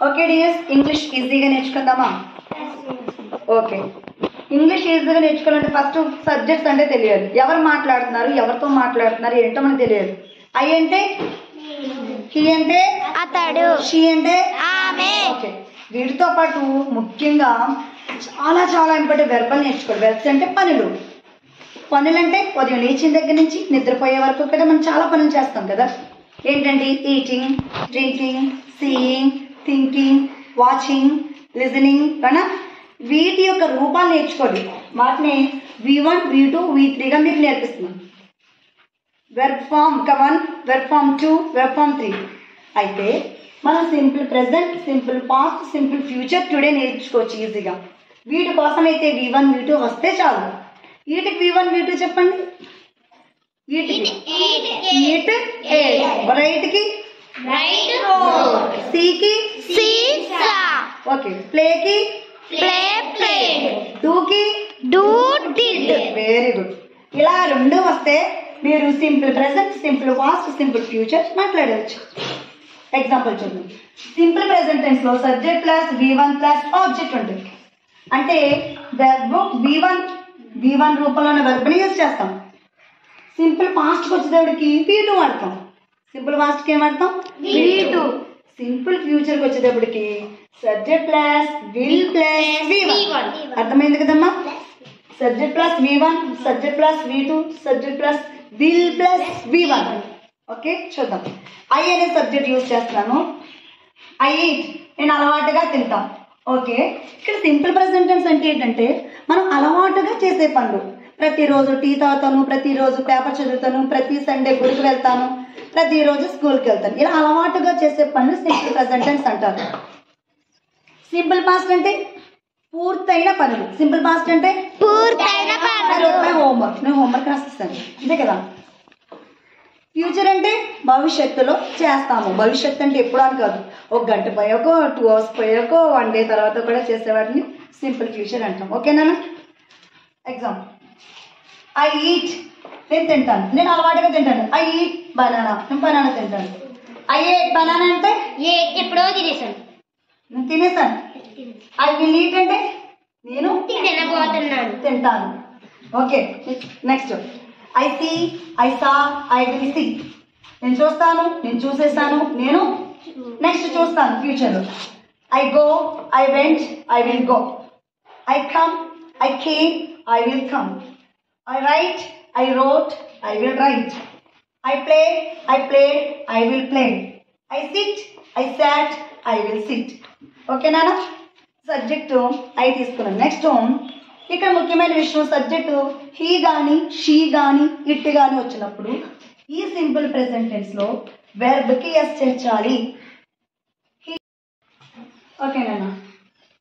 Okay dears, English ఈజీగా నేర్చుకుందామా? Okay, English ఈజీగా నేర్చుకోవాలంటే ఫస్ట్ సబ్జెక్ట్స్ అంటే తెలియాలి. ఎవరు మాట్లాడుతున్నారు, ఎవరితో మాట్లాడుతున్నారు ఏంటో మనకు తెలియదు. ఐ అంటే హీ అంటే అతడు, షీ అంటే ఆమె. ఓకే, వీటితో పాటు ముఖ్యంగా చాలా చాలా ఇంపార్టెంట్ వెర్బల్ నేర్చుకోవాలి. వెర్బ్స్ అంటే పనులు. పనులు అంటే ఉదయం లేచిన దగ్గర నుంచి నిద్రపోయే వరకు కూడా మనం చాలా పనులు చేస్తాం కదా. ఏంటండి? Eating, drinking, seeing, thinking, watching, listening కన్నా వీటి యొక్క రూపాలు నేర్చుకోండి. వాటిని V1, V2, V3గా మీకు నేర్పిస్తున్నాను. Verb form 1, verb form 2, verb form 3. అయితే మనం simple present, simple past, simple future today నేర్చుకోవచ్చు ఈజీగా. వీటి కోసం అయితే V1, V2 వస్తే చాలు. వీటికి V1, V2 చెప్పండి. వీటికి ఈట్, రైట్కి సీకి సీసా, ఓకే, ప్లేకి ప్లే, డూకి డూ, డిడ్. Very good. ఇలా రెండు వస్తే మీరు simple present, simple past, simple future మాట్లాడవచ్చు. ఎగ్జాంపుల్ చూద్దాం. సింపుల్ ప్రెజెంట్ టెన్స్ లో subject plus V1 plus object ఉంటుంది. అంటే వెర్బ్ V1 రూపంలో ఉన్న వెర్బ్ని యూజ్ చేస్తాం. సింపుల్ పాస్ట్కి వచ్చేటప్పటికి V2 వాడతాం. సింపుల్ పాస్ట్కి ఏం వాడతాం? V2. సింపుల్ ఫ్యూచర్కి వచ్చేటప్పటికి subject plus will plus V1. అర్థమైంది కదమ్మా? Subject plus V1, subject plus V2, subject plus will plus V1. Okay, చూద్దాం. ఐ అనే సబ్జెక్ట్ యూజ్ చేస్తున్నాను. ఐ ఈట్, నేను అలవాటుగా తింటా. ఓకే, ఇక్కడ సింపుల్ ప్రెజెంట్ టెన్స్ అంటే ఏంటంటే మనం అలవాటుగా చేసే పనులు. ప్రతిరోజు టీ తాగుతాను, ప్రతిరోజు పేపర్ చదువుతాను, ప్రతి సండే గుడికి వెళ్తాను, ప్రతిరోజు స్కూల్కి వెళ్తాను. ఇలా అలవాటుగా చేసే పనులు సింపుల్ ప్రెజెంట్ టెన్స్ అంటారు. సింపుల్ పాస్ట్ అంటే పూర్తయిన పనులు. సింపుల్ పాస్ట్ అంటే పూర్తయిన పనులు. హోంవర్క్, నేను హోంవర్క్ రాసిస్తాను, అంతే కదా. ఫ్యూచర్ అంటే భవిష్యత్తులో చేస్తాము. భవిష్యత్తు అంటే ఎప్పుడు అని కాదు, ఒక గంట పోయాకో, 2 hours పోయాకో, 1 day తర్వాత కూడా చేసేవాటిని సింపుల్ ఫ్యూచర్ అంటాం. ఓకేనా? ఎగ్జాంపుల్, ఐ ఈట్, నేను తింటాను, నేను అలవాటుగా తింటాను. ఐ ఈట్ బనానా, నేను బనానా తింటాను. ఐ ఈట్ బనానా అంటే ఎప్పుడో తినేసాను, నేను తినేసాను. ఐ విల్ ఈట్ అంటే నేను తినబోతున్నాను, తింటాను. Okay, next I see, I saw, I will see. నేను చూస్తాను, నేను చూసేస్తాను, నేను నెక్స్ట్ చూస్తాను ఫ్యూచర్లో. I go, I went, I will go. I come, I came, I will come. I write, I wrote, I will write. I play, I played, I will play. I sit, I sat, I will sit. Okay నాన్న? Subject I తీసుకున్నాను. Next ఇక్కడ ముఖ్యమైన విషయం, subject he కానీ, she కానీ, it కానీ వచ్చినప్పుడు ఈ సింపుల్ ప్రెజెంట్ టెన్స్లో వెర్బ్కి ఎస్ చేర్చాలి. ఓకే నాన్న?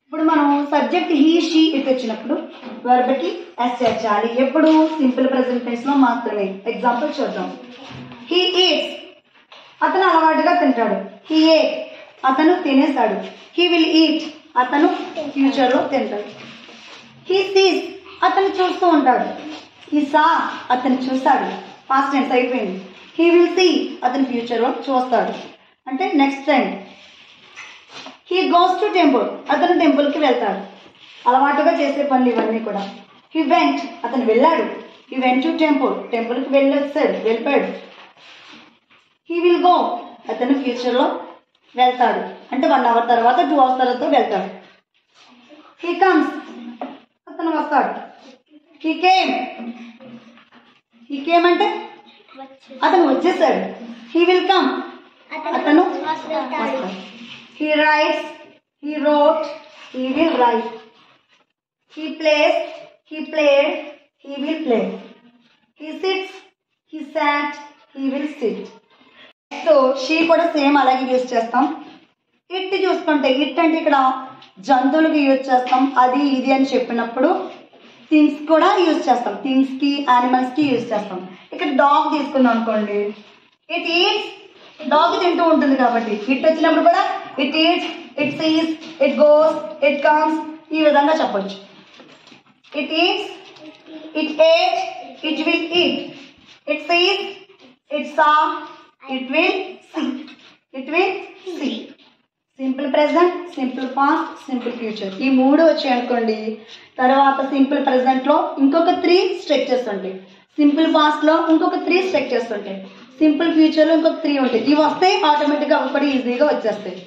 ఇప్పుడు మనం సబ్జెక్ట్ హీ, షీ, ఇట్ వచ్చినప్పుడు వెర్బ్కి ఎస్ చేర్చాలి. ఎప్పుడు? సింపుల్ ప్రెజెంట్ టెన్స్లో మాత్రమే. ఎగ్జాంపుల్ చూద్దాం. హీ ఈట్స్, అతను అలవాటుగా తింటాడు. హీ ఏట్, అతను తినేస్తాడు. హీ విల్ ఈట్, అతను ఫ్యూచర్లో తింటాడు. హీ సీస్, అతను చూస్తూ ఉంటాడు. హీ సా, అతను చూస్తాడు. పాస్ట్ టెన్స్ అయిపోయింది. హీ విల్ సీ, అతను ఫ్యూచర్లో చూస్తాడు, అంటే next time. He goes to temple, అతను టెంపుల్కి వెళ్తాడు. అలవాటుగా చేసే పనులు ఇవన్నీ కూడా. హీ వెంట్, అతను వెళ్ళాడు. హీ వెంట్ టు టెంపుల్, టెంపుల్కి వెళ్ళిపోయాడు. హీ విల్ గో, అతను ఫ్యూచర్లో వెళ్తాడు, అంటే 1 hour తర్వాత, 2 hours తర్వాత వెళ్తాడు. హీ కమ్స్, అతను వస్తాడు. హీ కేమ్ అంటే అతను వచ్చేసాడు. హీ విల్ కమ్, అతను వస్తాడు. He writes, he wrote, he will write. He plays, he played, he will play. He sits, he sat, he will sit. So she కూడా సేమ్ అలాగే use చేస్తాం. ఇట్ చూసుకుంటే it అంటే ఇక్కడ జంతువులకి యూజ్ చేస్తాం. అది ఇది అని చెప్పినప్పుడు థింగ్స్ కూడా యూజ్ చేస్తాం. థింగ్స్కి, యానిమల్స్కి యూజ్ చేస్తాం. ఇక్కడ డాగ్ తీసుకుందాం అనుకోండి. ఇట్ ఈట్స్, డాగ్ తింటూ ఉంటుంది కాబట్టి ఇట్ వచ్చినప్పుడు కూడా it eats, it sees, it goes, it comes, ఈ విధంగా చెప్పొచ్చు. It eats, it ate, it will eat. It sees, it saw, it will see. Simple present, simple past, simple future. ఈ 3 వచ్చాయి అనుకోండి. తర్వాత సింపుల్ ప్రెజెంట్లో ఇంకొక 3 స్ట్రక్చర్స్ ఉంటాయి, సింపుల్ పాస్ట్లో ఇంకొక 3 స్ట్రక్చర్స్ ఉంటాయి, సింపుల్ ఫ్యూచర్లో ఇంకొక 3 ఉంటాయి. ఇవి వస్తాయి ఆటోమేటిక్గా అవి కూడా ఈజీగా వచ్చేస్తాయి.